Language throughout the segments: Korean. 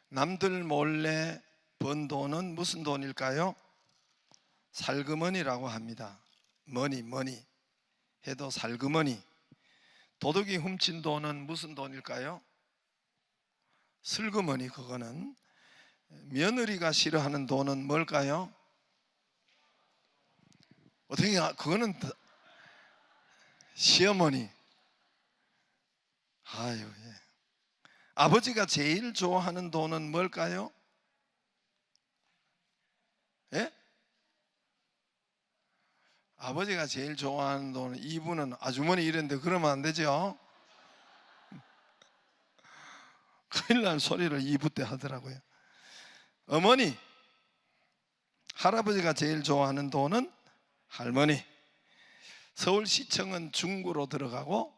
남들 몰래 번 돈은 무슨 돈일까요? 살그머니라고 합니다. 머니 해도 살그머니. 도둑이 훔친 돈은 무슨 돈일까요? 슬그머니. 그거는 며느리가 싫어하는 돈은 뭘까요? 어떻게 그거는 시어머니. 아유, 예. 아버지가 제일 좋아하는 돈은 뭘까요? 예? 아버지가 제일 좋아하는 돈은, 이분은 아주머니 이랬는데 그러면 안 되죠. 큰일 날 소리를 이부 때 하더라고요. 어머니. 할아버지가 제일 좋아하는 돈은 할머니. 서울시청은 중구로 들어가고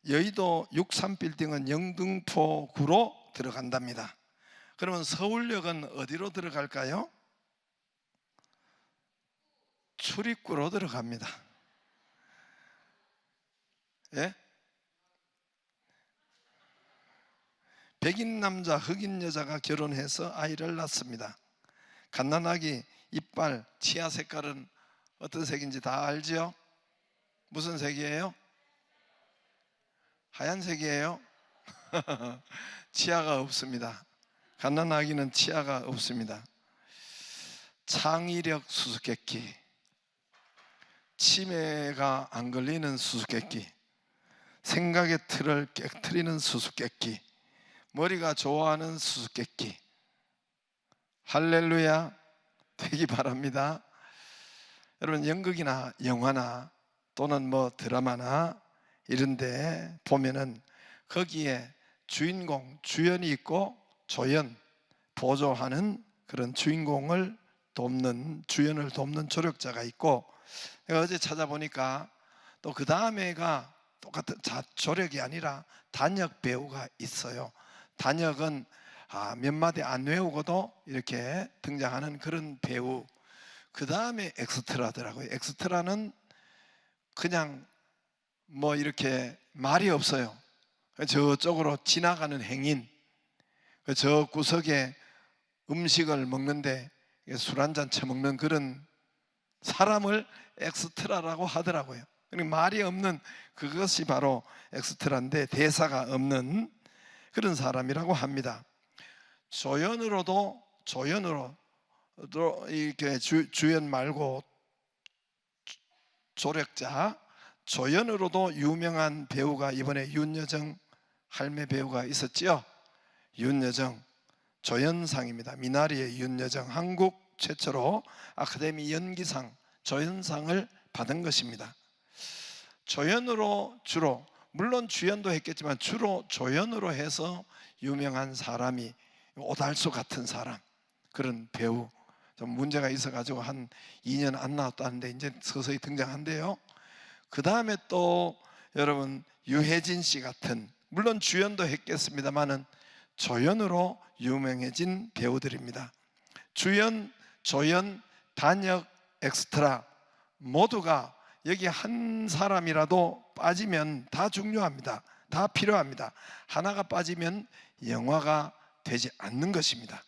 여의도 63빌딩은 영등포구로 들어간답니다. 그러면 서울역은 어디로 들어갈까요? 출입구로 들어갑니다. 예? 백인 남자, 흑인 여자가 결혼해서 아이를 낳습니다. 갓난아기 이빨, 치아 색깔은 어떤 색인지 다 알지요? 무슨 색이에요? 하얀색이에요? 치아가 없습니다. 갓난아기는 치아가 없습니다. 창의력 수수께끼, 치매가 안 걸리는 수수께끼, 생각의 틀을 깨트리는 수수께끼, 머리가 좋아하는 수수께끼. 할렐루야 되기 바랍니다. 여러분, 연극이나 영화나 또는 드라마나 이런데 보면은 거기에 주인공, 주연이 있고 조연, 보조하는 그런 주인공을 돕는, 주연을 돕는 조력자가 있고, 내가 어제 찾아보니까 또 그 다음에가 똑같은 조력이 아니라 단역 배우가 있어요. 단역은 몇 마디 안 외우고도 이렇게 등장하는 그런 배우. 그 다음에 엑스트라더라고요. 엑스트라는 그냥 이렇게 말이 없어요. 저쪽으로 지나가는 행인, 저 구석에 음식을 먹는데 술 한잔 처먹는 그런 사람을 엑스트라라고 하더라고요. 말이 없는 그것이 바로 엑스트라인데, 대사가 없는 그런 사람이라고 합니다. 조연으로 이렇게 주연 말고 조력자, 조연으로도 유명한 배우가 이번에 윤여정 할매 배우가 있었지요. 윤여정 조연상입니다. 미나리의 윤여정, 한국 최초로 아카데미 연기상 조연상을 받은 것입니다. 조연으로 주로, 물론 주연도 했겠지만 주로 조연으로 해서 유명한 사람이 오달수 같은 사람, 그런 배우. 좀 문제가 있어가지고 한 2년 안 나왔다는데 이제 서서히 등장한대요. 그 다음에 또 여러분, 유해진 씨 같은, 물론 주연도 했겠습니다만은 조연으로 유명해진 배우들입니다. 주연, 조연, 단역, 엑스트라 모두가 여기 한 사람이라도 빠지면 다 중요합니다. 다 필요합니다. 하나가 빠지면 영화가 되지 않는 것입니다.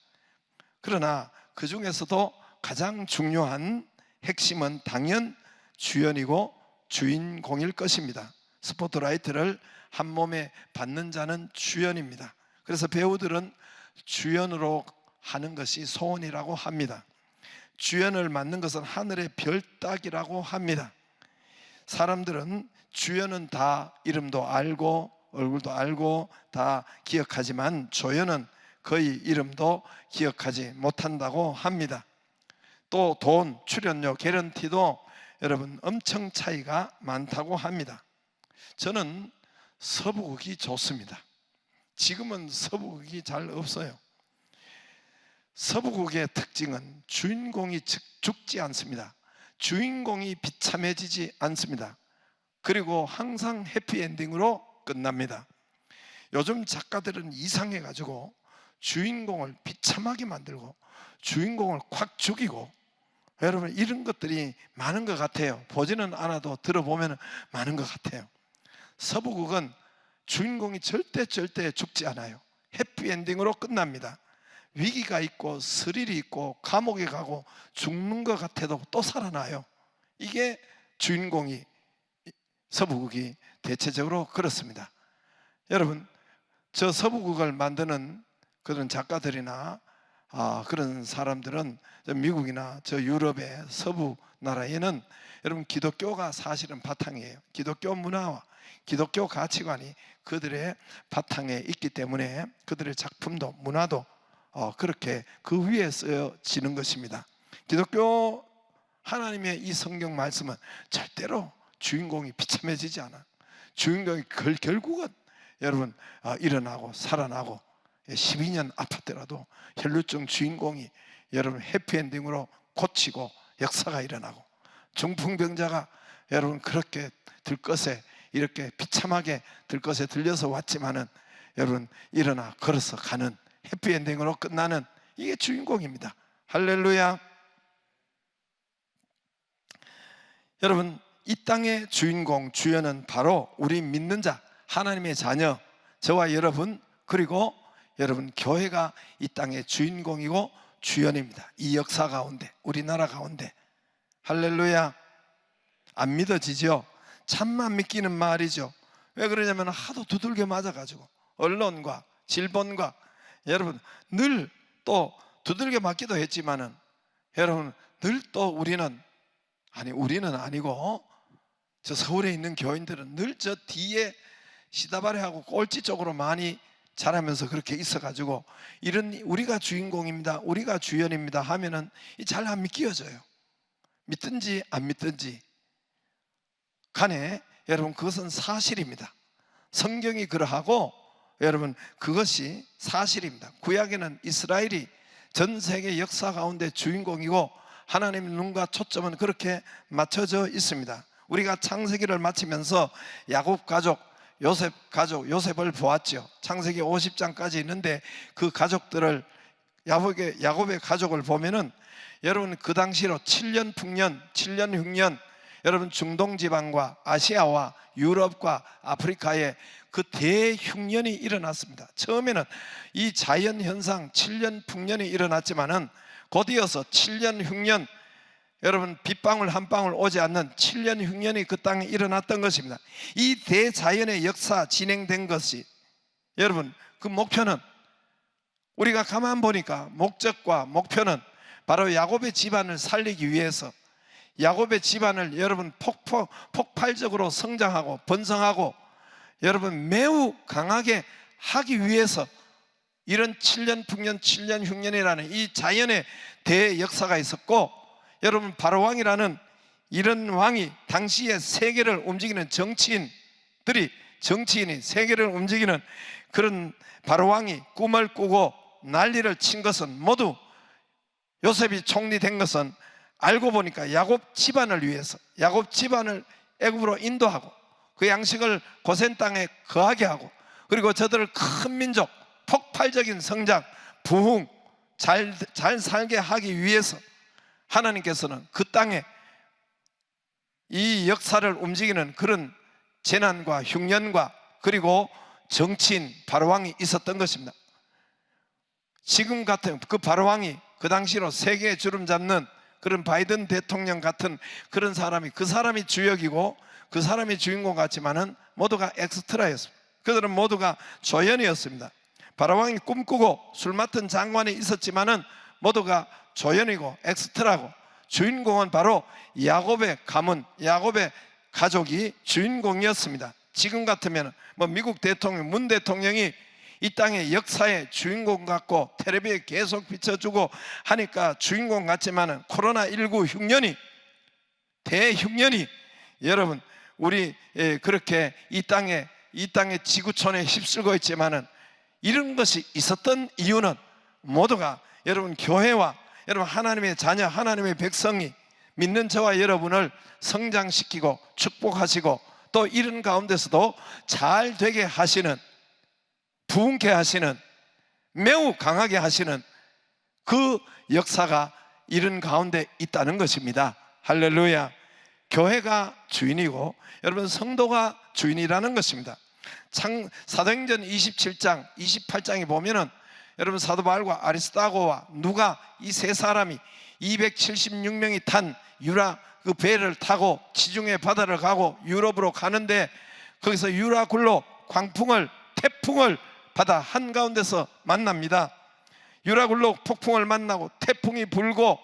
그러나 그 중에서도 가장 중요한 핵심은 당연 주연이고 주인공일 것입니다. 스포트라이트를 한 몸에 받는 자는 주연입니다. 그래서 배우들은 주연으로 하는 것이 소원이라고 합니다. 주연을 맡는 것은 하늘의 별 따기라고 합니다. 사람들은 주연은 다 이름도 알고 얼굴도 알고 다 기억하지만 조연은 거의 이름도 기억하지 못한다고 합니다. 또 돈, 출연료, 개런티도 여러분 엄청 차이가 많다고 합니다. 저는 서부극이 좋습니다. 지금은 서부극이 잘 없어요. 서부극의 특징은 주인공이 죽지 않습니다. 주인공이 비참해지지 않습니다. 그리고 항상 해피엔딩으로 끝납니다. 요즘 작가들은 이상해가지고 주인공을 비참하게 만들고 주인공을 콱 죽이고, 여러분, 이런 것들이 많은 것 같아요. 보지는 않아도 들어보면 많은 것 같아요. 서부극은 주인공이 절대 죽지 않아요. 해피엔딩으로 끝납니다. 위기가 있고 스릴이 있고 감옥에 가고 죽는 것 같아도 또 살아나요. 이게 주인공이 서부극이 대체적으로 그렇습니다. 여러분, 저 서부극을 만드는 그런 작가들이나 그런 사람들은 미국이나 저 유럽의 서부 나라에는 여러분 기독교가 사실은 바탕이에요. 기독교 문화와 기독교 가치관이 그들의 바탕에 있기 때문에 그들의 작품도 문화도 그렇게 그 위에 쓰여지는 것입니다. 기독교 하나님의 이 성경 말씀은 절대로 주인공이 비참해지지 않아. 주인공이 결국은 여러분 일어나고 살아나고 12년 아팠더라도 혈루증 주인공이 여러분 해피엔딩으로 고치고 역사가 일어나고, 중풍병자가 여러분 그렇게 들것에 이렇게 비참하게 들것에 들려서 왔지만은 여러분 일어나 걸어서 가는 해피엔딩으로 끝나는 이게 주인공입니다. 할렐루야. 여러분, 이 땅의 주인공 주연은 바로 우리 믿는 자, 하나님의 자녀, 저와 여러분, 그리고 여러분 교회가 이 땅의 주인공이고 주연입니다. 이 역사 가운데, 우리나라 가운데. 할렐루야. 안 믿어지죠? 참만 믿기는 말이죠. 왜 그러냐면 하도 두들겨 맞아가지고 언론과 질본과 여러분 늘 또 두들겨 맞기도 했지만은 여러분 늘 또 우리는 아니고 저 서울에 있는 교인들은 늘 저 뒤에 시다바리하고 꼴찌 쪽으로 많이 자라면서 그렇게 있어가지고 이런 우리가 주인공입니다, 우리가 주연입니다 하면은 잘 안 믿겨져요. 믿든지 안 믿든지 간에 여러분 그것은 사실입니다. 성경이 그러하고 여러분 그것이 사실입니다. 구약에는 이스라엘이 전 세계 역사 가운데 주인공이고 하나님의 눈과 초점은 그렇게 맞춰져 있습니다. 우리가 창세기를 마치면서 야곱 가족, 요셉을 보았죠. 창세기 50장까지 있는데 그 가족들을 야곱의 가족을 보면은 여러분 그 당시로 7년 풍년, 7년 흉년, 여러분 중동 지방과 아시아와 유럽과 아프리카에 그 대흉년이 일어났습니다. 처음에는 이 자연 현상 7년 풍년이 일어났지만은 곧이어서 7년 흉년, 여러분 빗방울 한 방울 오지 않는 7년 흉년이 그 땅에 일어났던 것입니다. 이 대자연의 역사 진행된 것이 여러분 그 목표는 우리가 가만 보니까 목적과 목표는 바로 야곱의 집안을 살리기 위해서, 야곱의 집안을 여러분 폭발적으로 성장하고 번성하고 여러분 매우 강하게 하기 위해서 이런 7년 풍년 7년 흉년이라는 이 자연의 대역사가 있었고, 여러분 바로왕이라는 이런 왕이 당시에 세계를 움직이는 정치인이 세계를 움직이는 그런 바로왕이 꿈을 꾸고 난리를 친 것은 모두 요셉이 총리 된 것은 알고 보니까 야곱 집안을 위해서, 야곱 집안을 애굽으로 인도하고 그 양식을 고센 땅에 거하게 하고, 그리고 저들을 큰 민족, 폭발적인 성장, 부흥, 잘 살게 하기 위해서 하나님께서는 그 땅에 이 역사를 움직이는 그런 재난과 흉년과 그리고 정치인 바로왕이 있었던 것입니다. 지금 같은 그 바로왕이 그 당시로 세계에 주름 잡는 그런 바이든 대통령 같은 그런 사람이, 그 사람이 주역이고 그 사람이 주인공 같지만은 모두가 엑스트라였습니다. 그들은 모두가 조연이었습니다. 바로왕이 꿈꾸고 술 맡은 장관이 있었지만은 모두가 조연이고 엑스트라고, 주인공은 바로 야곱의 가문, 야곱의 가족이 주인공이었습니다. 지금 같으면 미국 대통령, 문 대통령이 이 땅의 역사의 주인공 같고 텔레비에 계속 비춰주고 하니까 주인공 같지만은 코로나19 흉년이, 대흉년이 여러분 우리 그렇게 이 땅의 지구촌에 휩쓸고 있지만은 이런 것이 있었던 이유는 모두가 여러분 교회와 여러분 하나님의 자녀, 하나님의 백성이 믿는 저와 여러분을 성장시키고 축복하시고 또 이런 가운데서도 잘 되게 하시는, 부흥케 하시는, 매우 강하게 하시는 그 역사가 이런 가운데 있다는 것입니다. 할렐루야. 교회가 주인이고 여러분 성도가 주인이라는 것입니다. 사도행전 27장 28장에 보면은 여러분 사도 바울과 아리스다고와 누가 이 세 사람이 276명이 탄 유라 그 배를 타고 지중해 바다를 가고 유럽으로 가는데 거기서 유라굴로 태풍을 바다 한가운데서 만납니다. 유라굴로 폭풍을 만나고 태풍이 불고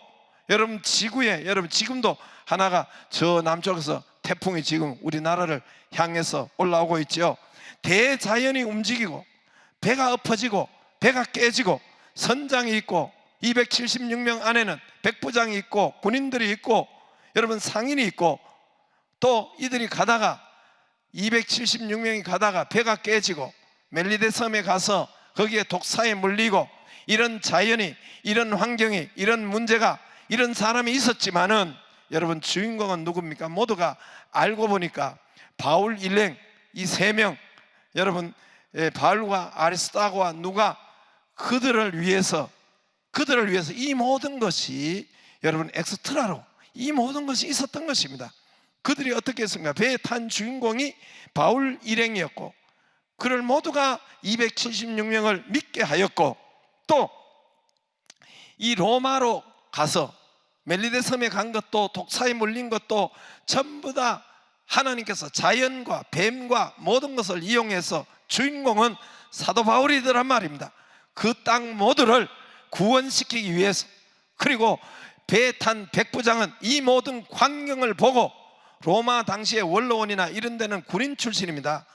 여러분 지구에 지금도 하나가 저 남쪽에서 태풍이 지금 우리나라를 향해서 올라오고 있죠. 대자연이 움직이고 배가 엎어지고 배가 깨지고 선장이 있고 276명 안에는 백부장이 있고 군인들이 있고 여러분 상인이 있고 또 이들이 가다가 276명이 가다가 배가 깨지고 멜리데 섬에 가서 거기에 독사에 물리고 이런 자연이 이런 환경이 이런 문제가 이런 사람이 있었지만은 여러분 주인공은 누굽니까? 모두가 알고 보니까 바울 일행 이 세 명 여러분 바울과 아리스다고와 누가 그들을 위해서 이 모든 것이 여러분 엑스트라로 이 모든 것이 있었던 것입니다. 그들이 어떻게 했습니까? 배에 탄 주인공이 바울 일행이었고 그를 모두가 276명을 믿게 하였고 또 이 로마로 가서 멜리데 섬에 간 것도 독사에 물린 것도 전부 다 하나님께서 자연과 뱀과 모든 것을 이용해서 주인공은 사도 바울이더란 말입니다. 그 땅 모두를 구원시키기 위해서 그리고 배에 탄 백부장은 이 모든 광경을 보고 로마 당시의 원로원이나 이런 데는 군인 출신입니다.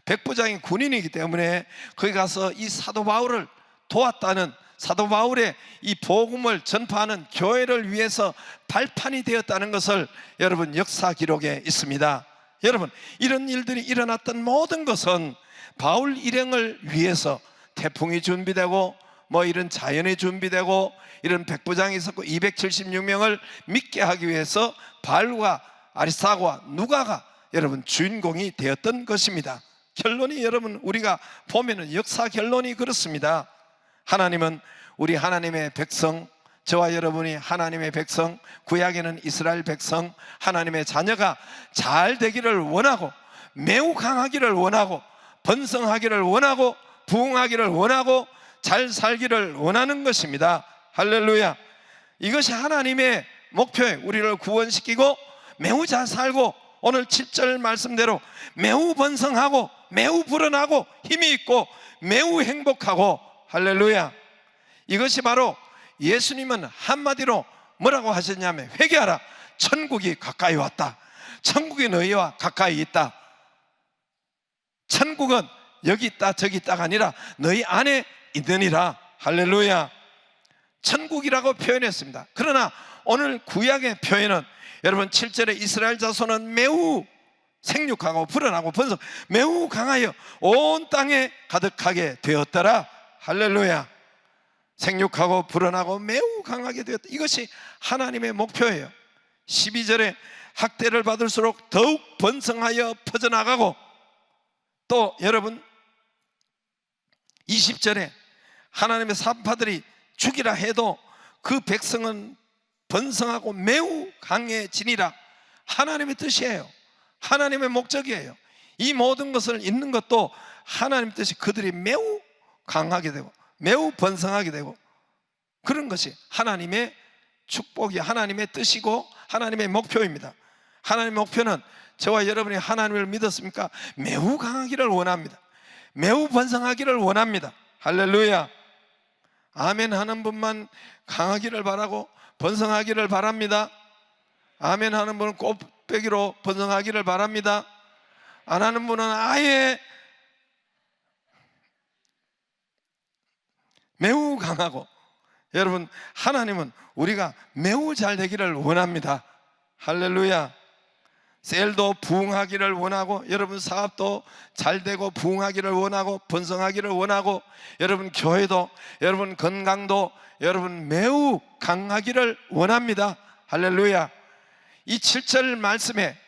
백부장이 군인이기 때문에 거기 가서 이 사도 바울을 도왔다는 사도 바울의 이 복음을 전파하는 교회를 위해서 발판이 되었다는 것을 여러분 역사 기록에 있습니다. 여러분 이런 일들이 일어났던 모든 것은 바울 일행을 위해서 태풍이 준비되고 뭐 이런 자연이 준비되고 이런 백부장이 있었고 276명을 믿게 하기 위해서 바울과 아리스다고와 누가가 여러분 주인공이 되었던 것입니다. 결론이 여러분 우리가 보면은 역사 결론이 그렇습니다. 하나님은 우리 하나님의 백성, 저와 여러분이 하나님의 백성, 구약에는 이스라엘 백성, 하나님의 자녀가 잘 되기를 원하고 매우 강하기를 원하고 번성하기를 원하고 부흥하기를 원하고 잘 살기를 원하는 것입니다. 할렐루야. 이것이 하나님의 목표에 우리를 구원시키고 매우 잘 살고 오늘 7절 말씀대로 매우 번성하고 매우 불어나고 힘이 있고 매우 행복하고 할렐루야. 이것이 바로 예수님은 한마디로 뭐라고 하셨냐면 회개하라 천국이 가까이 왔다. 천국이 너희와 가까이 있다. 천국은 여기 있다 저기 있다가 아니라 너희 안에 있느니라. 할렐루야. 천국이라고 표현했습니다. 그러나 오늘 구약의 표현은 여러분 7절에 이스라엘 자손은 매우 생육하고 불어나고 번성 매우 강하여 온 땅에 가득하게 되었더라. 할렐루야. 생육하고 불어나고 매우 강하게 되었다. 이것이 하나님의 목표예요. 12절에 학대를 받을수록 더욱 번성하여 퍼져나가고 또 여러분 20절에 하나님의 산파들이 죽이라 해도 그 백성은 번성하고 매우 강해지니라. 하나님의 뜻이에요. 하나님의 목적이에요. 이 모든 것을 있는 것도 하나님 뜻이 그들이 매우 강하게 되고 매우 번성하게 되고 그런 것이 하나님의 축복이 하나님의 뜻이고 하나님의 목표입니다. 하나님의 목표는 저와 여러분이 하나님을 믿었습니까? 매우 강하기를 원합니다. 매우 번성하기를 원합니다. 할렐루야. 아멘 하는 분만 강하기를 바라고 번성하기를 바랍니다. 아멘 하는 분은 꽃배기로 번성하기를 바랍니다. 안 하는 분은 아예 매우 강하고 여러분 하나님은 우리가 매우 잘 되기를 원합니다. 할렐루야. 셀도 부흥하기를 원하고 여러분 사업도 잘 되고 부흥하기를 원하고 번성하기를 원하고 여러분 교회도 여러분 건강도 여러분 매우 강하기를 원합니다. 할렐루야. 이 7절 말씀에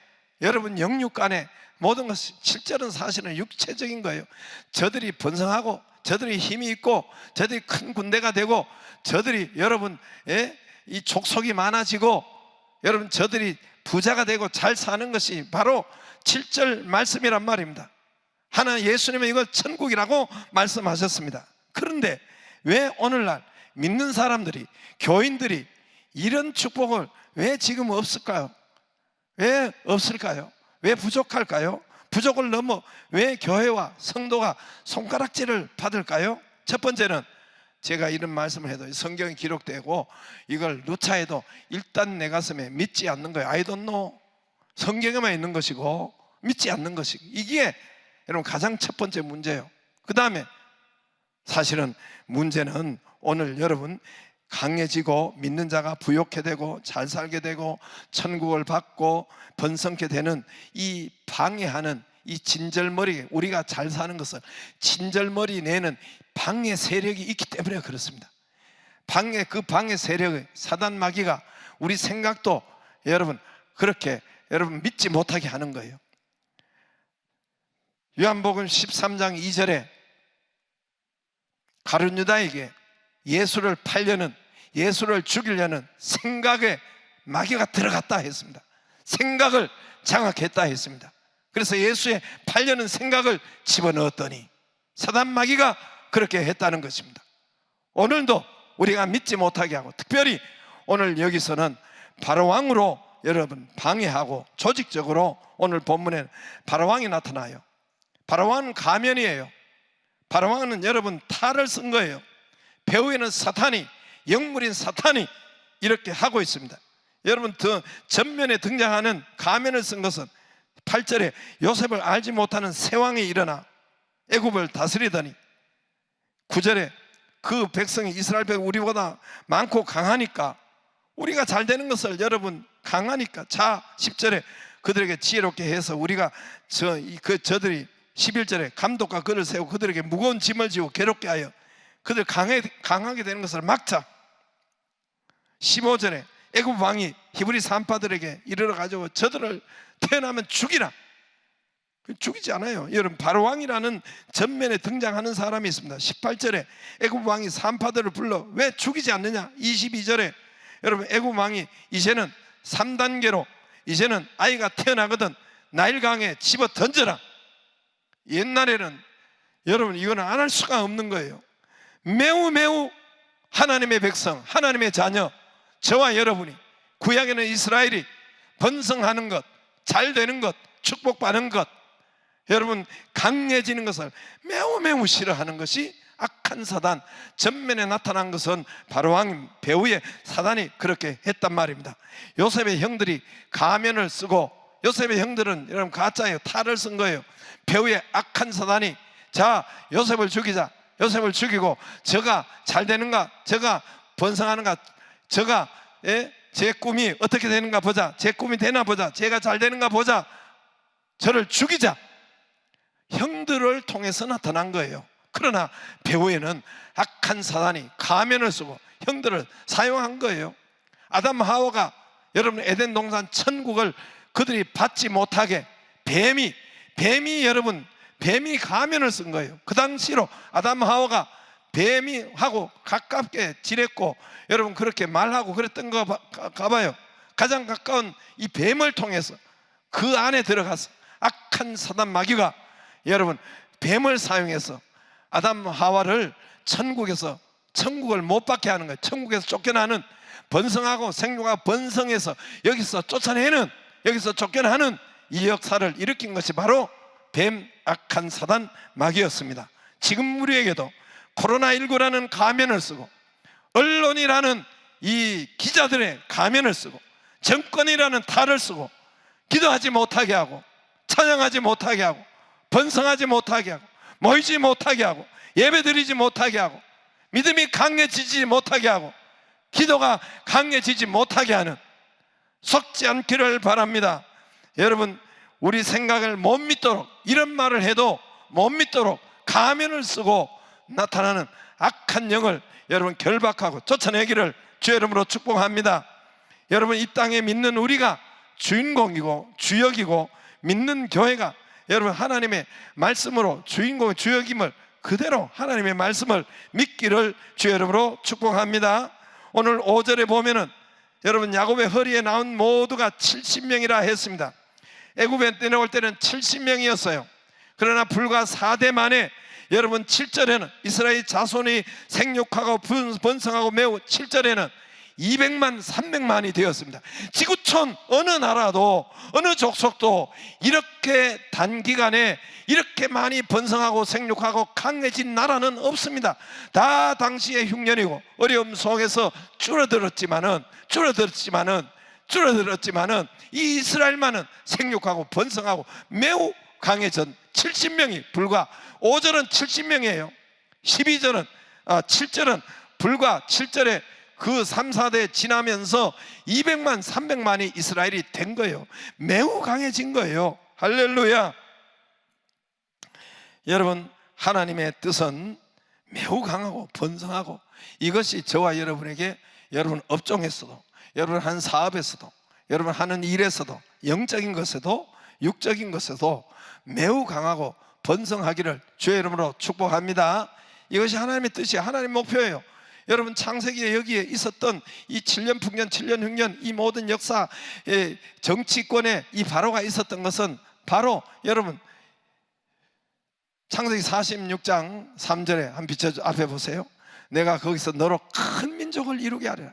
여러분 영육간에 모든 것이 7절은 사실은 육체적인 거예요. 저들이 번성하고 저들이 힘이 있고 저들이 큰 군대가 되고 저들이 여러분 이 족속이 많아지고 여러분 저들이 부자가 되고 잘 사는 것이 바로 7절 말씀이란 말입니다. 예수님은 이걸 천국이라고 말씀하셨습니다. 그런데 왜 오늘날 믿는 사람들이, 교인들이 이런 축복을 왜 지금 없을까요? 왜 없을까요? 왜 부족할까요? 부족을 넘어 왜 교회와 성도가 손가락질을 받을까요? 첫 번째는 제가 이런 말씀을 해도 성경에 기록되고 이걸 누차해도 일단 내 가슴에 믿지 않는 거예요. I don't know. 성경에만 있는 것이고 믿지 않는 것이고, 이게 여러분 가장 첫 번째 문제예요. 그 다음에 사실은 문제는 오늘 여러분 강해지고 믿는 자가 부욕해 되고 잘 살게 되고 천국을 받고 번성케 되는 이 방해하는 이 진절머리, 우리가 잘 사는 것을 진절머리 내는 방해 세력이 있기 때문에 그렇습니다. 그 방해 세력의 사단 마귀가 우리 생각도 여러분 그렇게 여러분 믿지 못하게 하는 거예요. 요한복음 13장 2절에 가룟 유다에게 예수를 팔려는, 예수를 죽이려는 생각에 마귀가 들어갔다 했습니다. 생각을 장악했다 했습니다. 그래서 예수의 팔려는 생각을 집어넣었더니 사단 마귀가 그렇게 했다는 것입니다. 오늘도 우리가 믿지 못하게 하고, 특별히 오늘 여기서는 바로왕으로 여러분 방해하고, 조직적으로 오늘 본문에 바로왕이 나타나요. 바로왕은 가면이에요. 바로왕은 여러분 탈을 쓴 거예요. 배후에는 사탄이, 영물인 사탄이 이렇게 하고 있습니다. 여러분 더 전면에 등장하는 가면을 쓴 것은 8절에 요셉을 알지 못하는 세왕이 일어나 애굽을 다스리더니, 9절에 그 백성이, 이스라엘 백성 우리보다 많고 강하니까, 우리가 잘 되는 것을 여러분 강하니까, 자 10절에 그들에게 지혜롭게 해서 우리가 저들이 11절에 감독과 그를 세우고 그들에게 무거운 짐을 지고 괴롭게 하여 그들 강하게 되는 것을 막자. 15절에 애굽 왕이 히브리 산파들에게 이르러 가지고 저들을 태어나면 죽이라. 죽이지 않아요. 여러분 바로왕이라는 전면에 등장하는 사람이 있습니다. 18절에 애굽 왕이 산파들을 불러 왜 죽이지 않느냐. 22절에 여러분 애굽 왕이 이제는 3단계로 이제는 아이가 태어나거든 나일강에 집어 던져라. 옛날에는 여러분 이거는 안 할 수가 없는 거예요. 매우 하나님의 백성, 하나님의 자녀, 저와 여러분이, 구약에는 이스라엘이 번성하는 것, 잘 되는 것, 축복받는 것, 여러분 강해지는 것을 매우 싫어하는 것이 악한 사단, 전면에 나타난 것은 바로왕 배후에 사단이 그렇게 했단 말입니다. 요셉의 형들이 가면을 쓰고, 요셉의 형들은 여러분 가짜예요. 탈을 쓴 거예요. 배후에 악한 사단이 자 요셉을 죽이자, 요셉을 죽이고 저가 잘 되는가, 저가 번성하는가, 저가 제 꿈이 어떻게 되는가 보자, 제 꿈이 되나 보자, 제가 잘 되는가 보자, 저를 죽이자. 형들을 통해서 나타난 거예요. 그러나 배후에는 악한 사단이 가면을 쓰고 형들을 사용한 거예요. 아담 하와가 여러분 에덴 동산 천국을 그들이 받지 못하게 뱀이 가면을 쓴 거예요. 그 당시로 아담 하와가 뱀이하고 가깝게 지냈고 여러분 그렇게 말하고 그랬던 거 가봐요. 가장 가까운 이 뱀을 통해서 그 안에 들어가서 악한 사단 마귀가 여러분 뱀을 사용해서 아담 하와를 천국을 못 받게 하는 거예요. 천국에서 쫓겨나는, 번성하고 생육하고 번성해서 여기서 쫓아내는, 여기서 쫓겨나는 이 역사를 일으킨 것이 바로 뱀, 악한 사단 마귀였습니다. 지금 우리에게도 코로나19라는 가면을 쓰고, 언론이라는 이 기자들의 가면을 쓰고, 정권이라는 탈을 쓰고 기도하지 못하게 하고, 찬양하지 못하게 하고, 번성하지 못하게 하고, 모이지 못하게 하고, 예배드리지 못하게 하고, 믿음이 강해지지 못하게 하고, 기도가 강해지지 못하게 하는, 속지 않기를 바랍니다. 여러분 우리 생각을 못 믿도록, 이런 말을 해도 못 믿도록 가면을 쓰고 나타나는 악한 영을 여러분 결박하고 쫓아내기를 주의 이름으로 축복합니다. 여러분 이 땅에 믿는 우리가 주인공이고 주역이고, 믿는 교회가 여러분 하나님의 말씀으로 주인공 주역임을 그대로 하나님의 말씀을 믿기를 주의 이름으로 축복합니다. 오늘 5절에 보면은 여러분 야곱의 허리에 나온 모두가 70명이라 했습니다. 애굽에 내려올 때는 70명이었어요. 그러나 불과 4대 만에 여러분 7절에는 이스라엘 자손이 생육하고 번성하고 매우 7절에는 200만 300만이 되었습니다. 지구촌 어느 나라도 어느 족속도 이렇게 단기간에 이렇게 많이 번성하고 생육하고 강해진 나라는 없습니다. 다 당시의 흉년이고 어려움 속에서 줄어들었지만은 이 이스라엘만은 생육하고 번성하고 매우 강해진 70명이 불과 5절은 70명이에요 12절은 7절은 불과 7절에 그 3, 4대 지나면서 200만 300만이 이스라엘이 된 거예요. 매우 강해진 거예요. 할렐루야. 여러분, 하나님의 뜻은 매우 강하고 번성하고, 이것이 저와 여러분에게 여러분 업종에서도, 여러분 한 사업에서도, 여러분 하는 일에서도, 영적인 것에도 육적인 것에도 매우 강하고 번성하기를 주의 이름으로 축복합니다. 이것이 하나님의 뜻이에요. 하나님의 목표예요. 여러분 창세기에 여기에 있었던 이 7년 풍년 7년 흉년 이 모든 역사 정치권에 이 바로가 있었던 것은 바로 여러분 창세기 46장 3절에 한 비춰 앞에 보세요. 내가 거기서 너로 큰 민족을 이루게 하리라.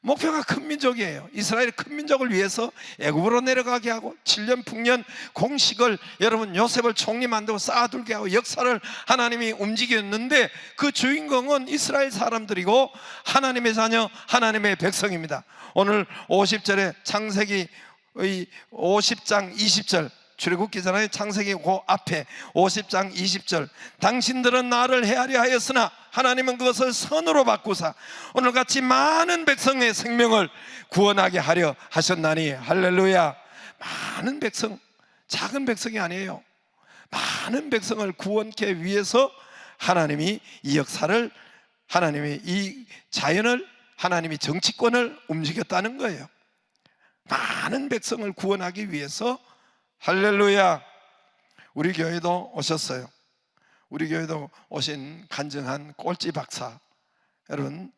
목표가 큰 민족이에요. 이스라엘의 큰 민족을 위해서 애굽으로 내려가게 하고 7년 풍년 공식을 여러분 요셉을 총리 만들고 쌓아둘게 하고 역사를 하나님이 움직였는데 그 주인공은 이스라엘 사람들이고 하나님의 자녀 하나님의 백성입니다. 오늘 50절에 창세기 50장 20절 출애굽기잖아요. 창세기 그 앞에 50장 20절 당신들은 나를 헤아려 하였으나 하나님은 그것을 선으로 바꾸사 오늘같이 많은 백성의 생명을 구원하게 하려 하셨나니 할렐루야. 많은 백성, 작은 백성이 아니에요. 많은 백성을 구원케 위해서 하나님이 이 역사를, 하나님이 이 자연을, 하나님이 정치권을 움직였다는 거예요. 많은 백성을 구원하기 위해서. 할렐루야. 우리 교회도 오셨어요. 우리 교회도 오신 간증한 꼴찌 박사, 여러분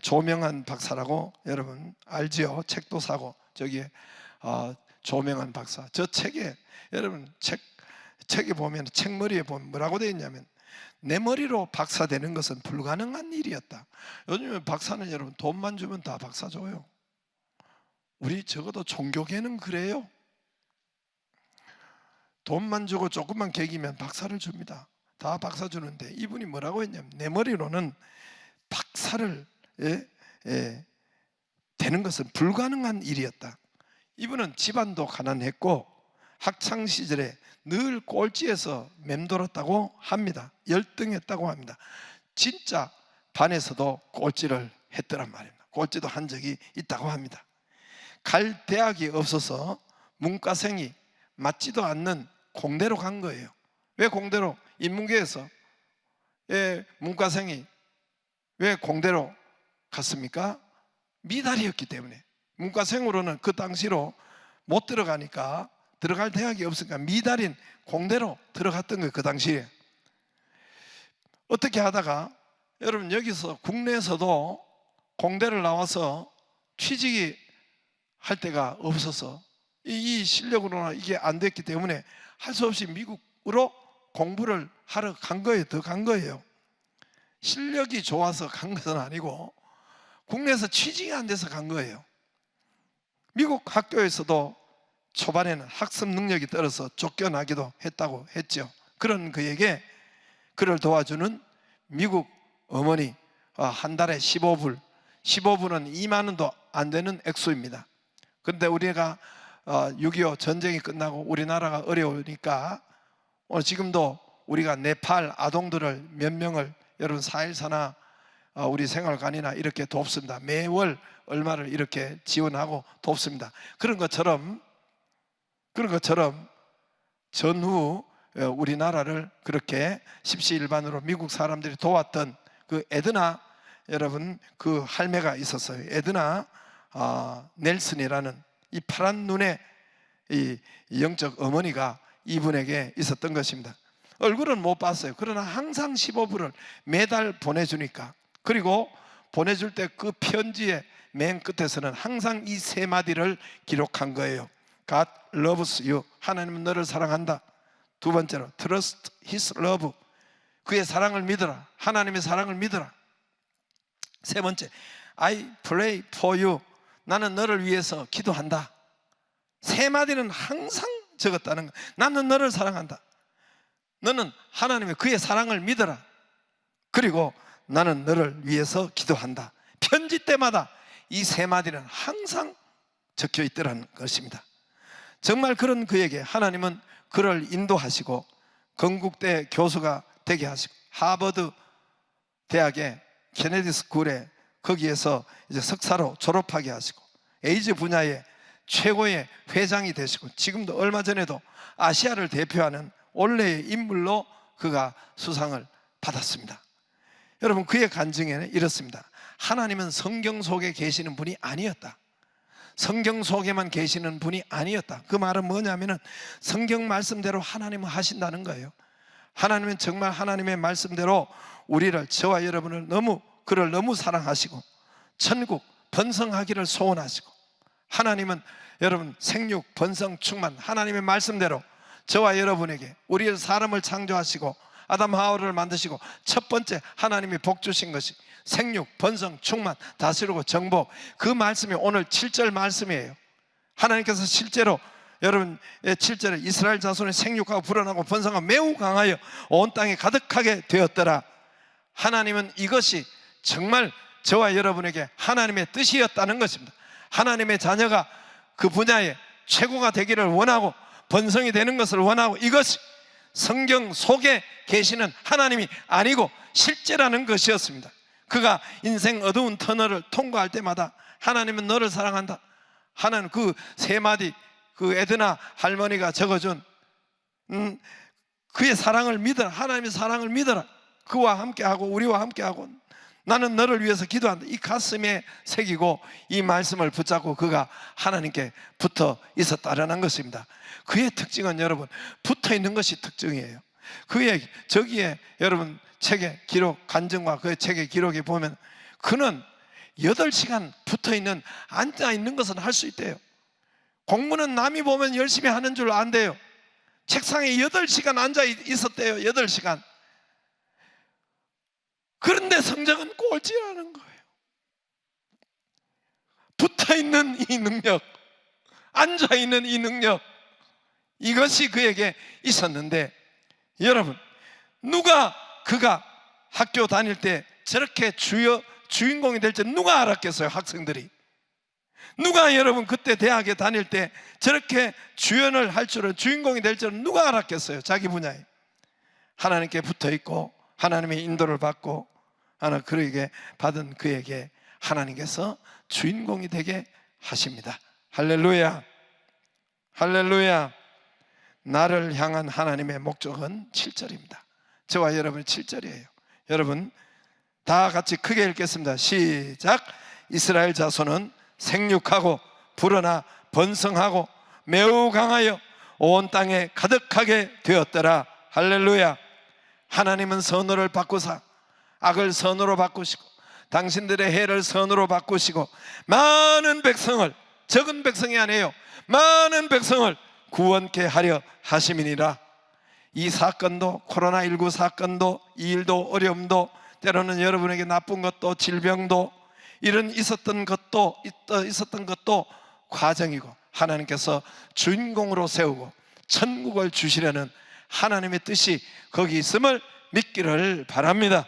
조명한 박사라고 여러분 알지요? 책도 사고 저기에 조명한 박사. 저 책에 여러분 책에 보면 책머리에 보면 뭐라고 되어 있냐면 내 머리로 박사 되는 것은 불가능한 일이었다. 요즘에 박사는 여러분 돈만 주면 다 박사 줘요. 우리 적어도 종교계는 그래요. 돈만 주고 조금만 개기면 박사를 줍니다. 다 박사 주는데 이분이 뭐라고 했냐면 내 머리로는 박사를 되는 것은 불가능한 일이었다. 이분은 집안도 가난했고 학창시절에 늘 꼴찌에서 맴돌았다고 합니다. 열등했다고 합니다. 진짜 반에서도 꼴찌를 했더란 말입니다. 꼴찌도 한 적이 있다고 합니다. 갈 대학이 없어서 문과생이 맞지도 않는 공대로 간 거예요. 왜 공대로? 인문계에서 문과생이 왜 공대로 갔습니까? 미달이었기 때문에. 문과생으로는 그 당시로 못 들어가니까, 들어갈 대학이 없으니까 미달인 공대로 들어갔던 거예요. 그 당시에. 어떻게 하다가 여러분 여기서 국내에서도 공대를 나와서 취직이 할 데가 없어서 이 실력으로는 이게 안 됐기 때문에 할 수 없이 미국으로 공부를 하러 간 거예요. 더 간 거예요. 실력이 좋아서 간 것은 아니고 국내에서 취직이 안 돼서 간 거예요. 미국 학교에서도 초반에는 학습 능력이 떨어서 쫓겨나기도 했다고 했죠. 그런 그에게 그를 도와주는 미국 어머니, 한 달에 15불, 15불은 2만 원도 안 되는 액수입니다. 그런데 우리가 6.25 전쟁이 끝나고 우리나라가 어려우니까 오늘 지금도 우리가 네팔 아동들을 몇 명을 여러분 사일사나 우리 생활관이나 이렇게 돕습니다. 매월 얼마를 이렇게 지원하고 돕습니다. 그런 것처럼 전후 우리나라를 그렇게 십시일반으로 미국 사람들이 도왔던 그 에드나, 여러분 그 할매가 있었어요. 에드나 넬슨이라는 이 파란 눈의 이 영적 어머니가 이분에게 있었던 것입니다. 얼굴은 못 봤어요. 그러나 항상 15불을 매달 보내주니까, 그리고 보내줄 때 그 편지의 맨 끝에서는 항상 이 세 마디를 기록한 거예요. God loves you. 하나님은 너를 사랑한다. 두 번째로 trust his love, 그의 사랑을 믿어라. 하나님의 사랑을 믿어라. 세 번째, I pray for you, 나는 너를 위해서 기도한다. 세 마디는 항상 적었다는 거. 나는 너를 사랑한다. 너는 하나님의 그의 사랑을 믿어라. 그리고 나는 너를 위해서 기도한다. 편지 때마다 이 세 마디는 항상 적혀 있더라는 것입니다. 정말 그런 그에게 하나님은 그를 인도하시고 건국대 교수가 되게 하시고 하버드 대학의 케네디 스쿨에 거기에서 이제 석사로 졸업하게 하시고 에이즈 분야의 최고의 회장이 되시고 지금도 얼마 전에도 아시아를 대표하는 올해의 인물로 그가 수상을 받았습니다. 여러분, 그의 간증에는 이렇습니다. 하나님은 성경 속에 계시는 분이 아니었다. 성경 속에만 계시는 분이 아니었다. 그 말은 뭐냐면은 성경 말씀대로 하나님은 하신다는 거예요. 하나님은 정말 하나님의 말씀대로 우리를, 저와 여러분을 그를 너무 사랑하시고 천국 번성하기를 소원하시고, 하나님은 여러분 생육 번성 충만, 하나님의 말씀대로 저와 여러분에게, 우리의 사람을 창조하시고 아담 하와를 만드시고 첫 번째 하나님이 복 주신 것이 생육 번성 충만 다스리고 정복, 그 말씀이 오늘 7절 말씀이에요. 하나님께서 실제로 여러분 7절에 이스라엘 자손의 생육하고 불어나고 번성하고 매우 강하여 온 땅에 가득하게 되었더라. 하나님은 이것이 정말 저와 여러분에게 하나님의 뜻이었다는 것입니다. 하나님의 자녀가 그 분야에 최고가 되기를 원하고 번성이 되는 것을 원하고, 이것이 성경 속에 계시는 하나님이 아니고 실제라는 것이었습니다. 그가 인생 어두운 터널을 통과할 때마다 하나님은 너를 사랑한다. 하나님 그 세 마디, 그 에드나 할머니가 적어준 그의 사랑을 믿어라. 하나님의 사랑을 믿어라. 그와 함께하고 우리와 함께하고 나는 너를 위해서 기도한다. 이 가슴에 새기고 이 말씀을 붙잡고 그가 하나님께 붙어 있었다라는 것입니다. 그의 특징은 여러분 붙어 있는 것이 특징이에요. 그의 저기에 여러분 책의 기록, 간증과 그 책의 기록에 보면 그는 8시간 붙어 있는, 앉아 있는 것은 할 수 있대요. 공부는 남이 보면 열심히 하는 줄 안대요. 책상에 8시간 앉아 있었대요. 8시간. 그런데 성적은 꼴찌라는 거예요. 붙어있는 이 능력, 앉아있는 이 능력, 이것이 그에게 있었는데, 여러분 누가 그가 학교 다닐 때 저렇게 주인공이 될 줄 누가 알았겠어요? 학생들이 누가 여러분 그때 대학에 다닐 때 저렇게 주연을 할 줄은, 주인공이 될 줄은 누가 알았겠어요? 자기 분야에 하나님께 붙어있고 하나님의 인도를 받고 하나 그에게 받은 그에게 하나님께서 주인공이 되게 하십니다. 할렐루야, 할렐루야. 나를 향한 하나님의 목적은 7절입니다. 저와 여러분 7절이에요. 여러분 다 같이 크게 읽겠습니다. 시작. 이스라엘 자손은 생육하고 불어나 번성하고 매우 강하여 온 땅에 가득하게 되었더라. 할렐루야. 하나님은 선을 바꾸사 악을 선으로 바꾸시고 당신들의 해를 선으로 바꾸시고 많은 백성을, 적은 백성이 아니에요, 많은 백성을 구원케 하려 하심이니라. 이 사건도, 코로나19 사건도, 이 일도, 어려움도, 때로는 여러분에게 나쁜 것도, 질병도, 이런 있었던 것도 과정이고 하나님께서 주인공으로 세우고 천국을 주시려는 하나님의 뜻이 거기 있음을 믿기를 바랍니다.